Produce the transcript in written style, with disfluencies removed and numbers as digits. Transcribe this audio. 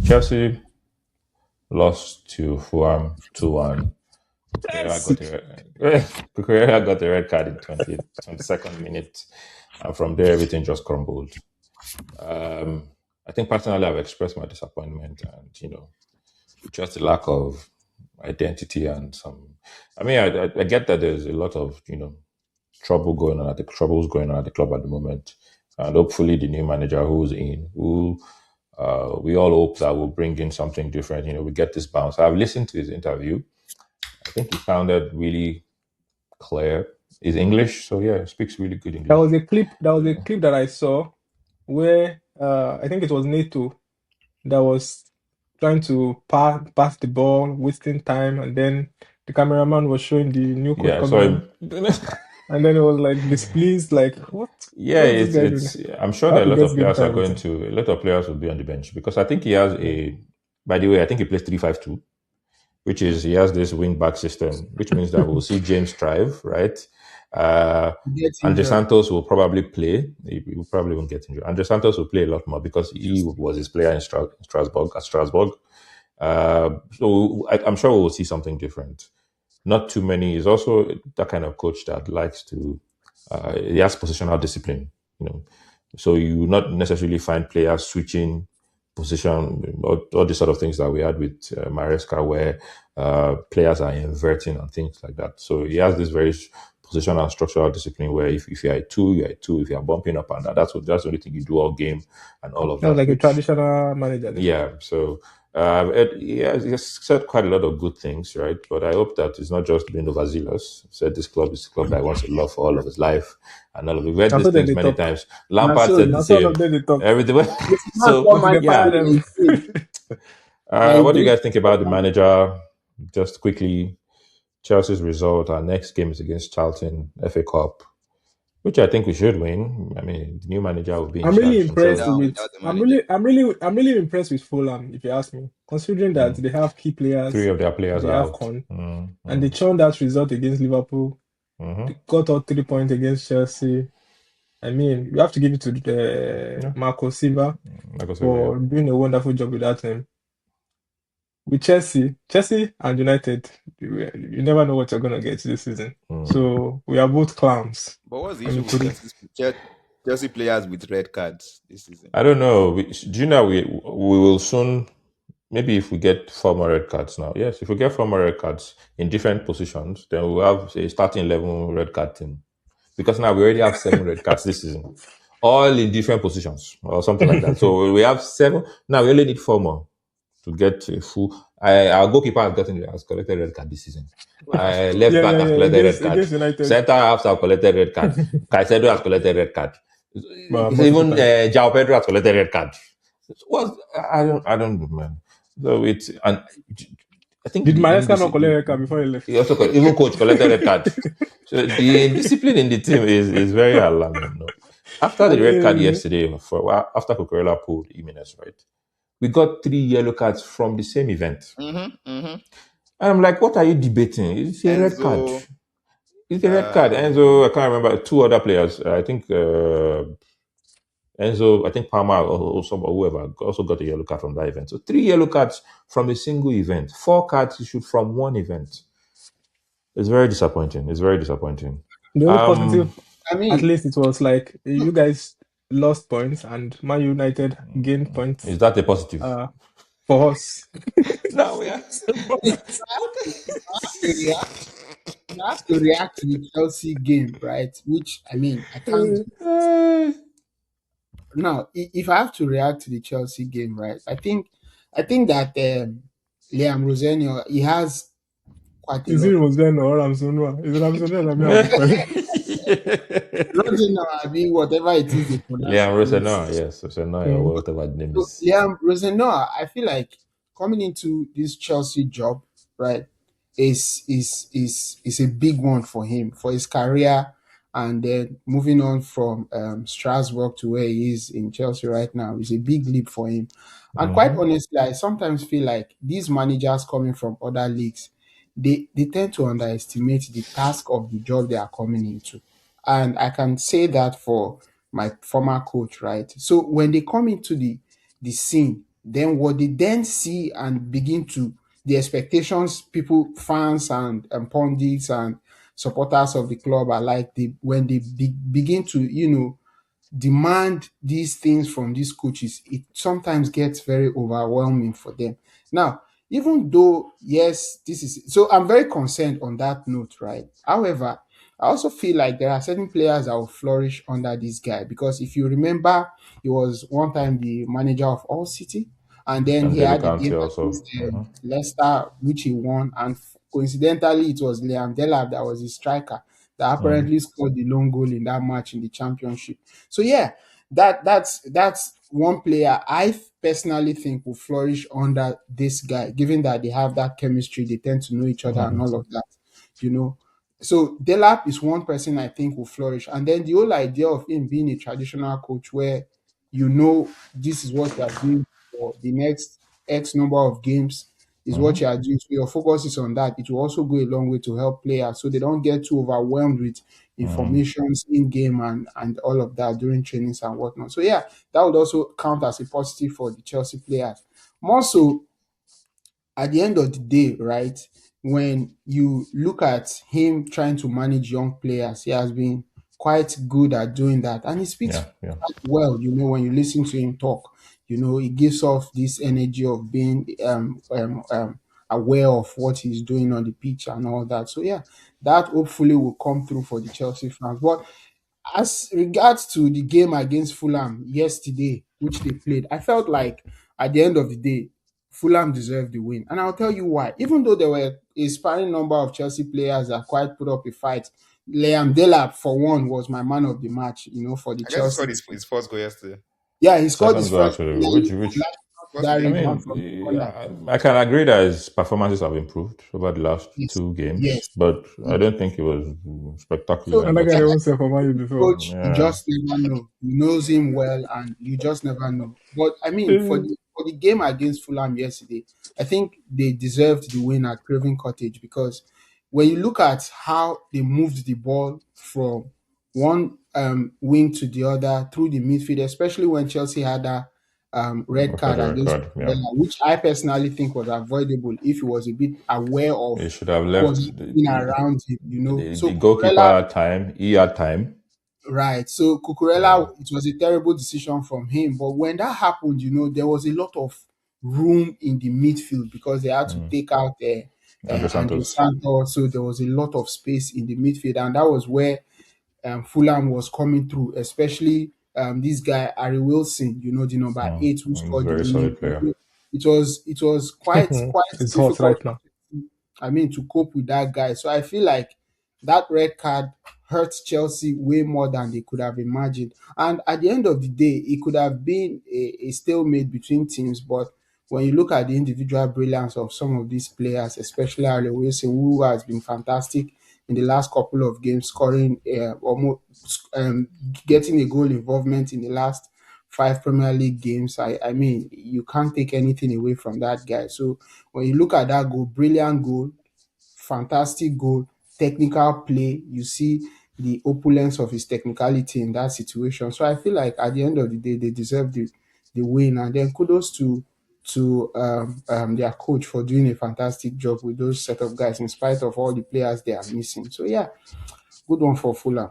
Chelsea lost to Fulham 2-1. Kukurela got a red card in 22nd minute. And from there, everything just crumbled. I think personally, I've expressed my disappointment and, just a lack of identity and some. I mean, I get that there's a lot of, troubles going on at the club at the moment. And hopefully the new manager who's in, who we all hope that will bring in something different. We get this bounce. I've listened to his interview. I think he sounded really clear. He's English, so yeah, speaks really good There English. was a clip. There was a clip that I saw where I think it was Nato that was trying to pass the ball, wasting time, and then the cameraman was showing the new coach Yeah, coming so in, and then it was like displeased, like yeah, what's this guy doing? I'm sure How that a to lot get of game players are time with going him? to a lot of players will be on the bench because I think he has a. By the way, I think he plays 3-5-2, which is he has this wing back system, which means that we'll see James thrive, right? Uh, Get Andre injured. Santos will probably play. He will probably won't get injured. Andre Santos will play a lot more because he was his player in Strasbourg at Strasbourg. So I'm sure we'll see something different. Not too many. He's also that kind of coach that likes to. He has positional discipline. So you will not necessarily find players switching position, all the sort of things that we had with Maresca, where players are inverting and things like that. So he has this very positional and structural discipline where if you're a two, you're a two. If you're bumping up and that, that's the only thing you do all game and all of That was that. like a Which traditional manager then. yeah, so he has said quite a lot of good things, right? But I hope that it's not just being overzealous. He said this club is a club that he wants to love for all of his life and all of it. We've read And these so then things they many talk. times. Now Lampard so said the Now so all same. of them they talk. Everything. this man So called Until man they fire yeah, United them. is safe. what do you guys think about the manager? Just quickly, Chelsea's result. Our next game is against Charlton, FA Cup, which I think we should win. I mean, the new manager will be in I'm really charge Sit impressed until down with. without the manager. I'm really impressed with Fulham. If you ask me, considering that they have key three players, of their players they are have out. Con, and they churned that result against Liverpool. Mm-hmm. They got all 3 points against Chelsea. I mean, you have to give it to Yeah, Marco Silva like I said, yeah. for doing a wonderful job with that team. With Chelsea and United, you never know what you're gonna get this season. So we are both clowns. But what's the Let issue me with put it. Chelsea players with red cards this season? I don't know. Do you know we will soon? Maybe if we get 4 more red cards now. Yes, if we get 4 more red cards in different positions, then we'll have a starting 11 red card team. Because now we already have 7 red cards this season, all in different positions or something like that. So we have 7. Now we only need 4 more to get a full. Our goalkeeper has collected red card this season. Left back has collected red card. Against United. Center halves have collected red card. Caicedo has collected red card. Most of Even the time. João Pedro has collected red card. What I don't know, man. So it's and I think Did the Maresca not collect indiscipline. red card before he left? He also even coach collected red card. So the discipline in the team is very alarming. No? After the red card yesterday, after Cucurella pulled Jimenez, right? We got 3 yellow cards from the same event. And I'm like, what are you debating? It's a red card. Enzo, It's a red card. Enzo, I can't remember 2 other players. I think Enzo, I think Palmer or whoever also got a yellow card from that event. So 3 yellow cards from a single event. 4 cards issued from one event. It's very disappointing. It's very disappointing. The only positive, I at mean, least it was like you guys lost points and Man United gained points Is that a positive? for us. No, yeah. you have to react to the Chelsea game, right? Which I mean, I can't. Now, if I have to react to the Chelsea game, right? I think that Liam Rosenior he has quite a Is it lot. Rosenoir or Rosenoir? Is it Rosenoir? Rosenior, I mean, whatever it is they pronounce Liam it. Rosenoir, yes, Rosenoir, or whatever the name So is. Liam Rosenoir, I feel like coming into this Chelsea job, right, is a big one for him for his career, and then moving on from Strasbourg to where he is in Chelsea right now is a big leap for him. And quite honestly, I sometimes feel like these managers coming from other leagues, they tend to underestimate the task of the job they are coming into. And I can say that for my former coach, right? So when they come into the scene, then what they then see and begin to the expectations people, fans and pundits and supporters of the club are like when they begin to demand these things from these coaches, it sometimes gets very overwhelming for them. Now, even though, yes, this is so, I'm very concerned on that note, right? However, I also feel like there are certain players that will flourish under this guy because if you remember, he was one time the manager of All City, and then And he Daily had the County game also. against Leicester, which he won, and coincidentally, it was Liam Delap that was his striker that apparently scored the lone goal in that match in the championship. So yeah, that's one player I personally think will flourish under this guy, given that they have that chemistry, they tend to know each other and all of that, you know. So Delap is one person I think will flourish, and then the whole idea of him being a traditional coach, where this is what you are doing for the next X number of games, is what you are doing. So your focus is on that. It will also go a long way to help players so they don't get too overwhelmed with informations in game and all of that during trainings and whatnot. So yeah, that would also count as a positive for the Chelsea players. More so, at the end of the day, right, when you look at him trying to manage young players, he has been quite good at doing that. And he speaks Yeah, yeah. quite well, when you listen to him talk, he gives off this energy of being aware of what he's doing on the pitch and all that. So yeah, that hopefully will come through for the Chelsea fans. But as regards to the game against Fulham yesterday, which they played, I felt like at the end of the day, Fulham deserved the win. And I'll tell you why. Even though there were a sparring number of Chelsea players that quite put up a fight, Liam Delap, for one, was my man of the match, for the I guess he Chelsea scored team. his first goal yesterday. Yeah, he scored his Second goal first. actually, Yeah, which First that league I rebound goal. mean, from the corner. I can agree that his performances have improved over the last Yes, two games, yes, but I yes. don't think he was spectacular So in And that that guy game. never said for Man U before. coach, you Yeah. just never know. He knows him well, and you just never know. But I mean, for Eh, the game against Fulham yesterday, I think they deserved the win at Craven Cottage because when you look at how they moved the ball from one wing to the other through the midfield, especially when Chelsea had that red After card the against record, yeah. Cucurella, which I personally think was avoidable if he was a bit aware of He should have what was left happening around him. the So goalkeeper Cucurella. had time. He had time. Right. So Yeah. Cucurella, it was a terrible decision from him. But when that happened, there was a lot of room in the midfield because they had to take out Andre Andre Santos. Santos. So there was a lot of space in the midfield. And that was where Fulham was coming through, especially this guy, Harry Wilson, the number eight who He's a scored the very winning solid goal. player. So it was quite it's hot difficult, right now. I mean, to cope with that guy. So I feel like that red card hurt Chelsea way more than they could have imagined. And at the end of the day, it could have been a stalemate between teams. But when you look at the individual brilliance of some of these players, especially Ali Wilson, who has been fantastic in the last couple of games, scoring almost getting a goal involvement in the last five Premier League games. I mean, you can't take anything away from that guy. So when you look at that goal, brilliant goal, fantastic goal, technical play, you see the opulence of his technicality in that situation. So I feel like at the end of the day, they deserve the win. And then kudos to their coach for doing a fantastic job with those set of guys in spite of all the players they are missing. So yeah, good one for Fulham.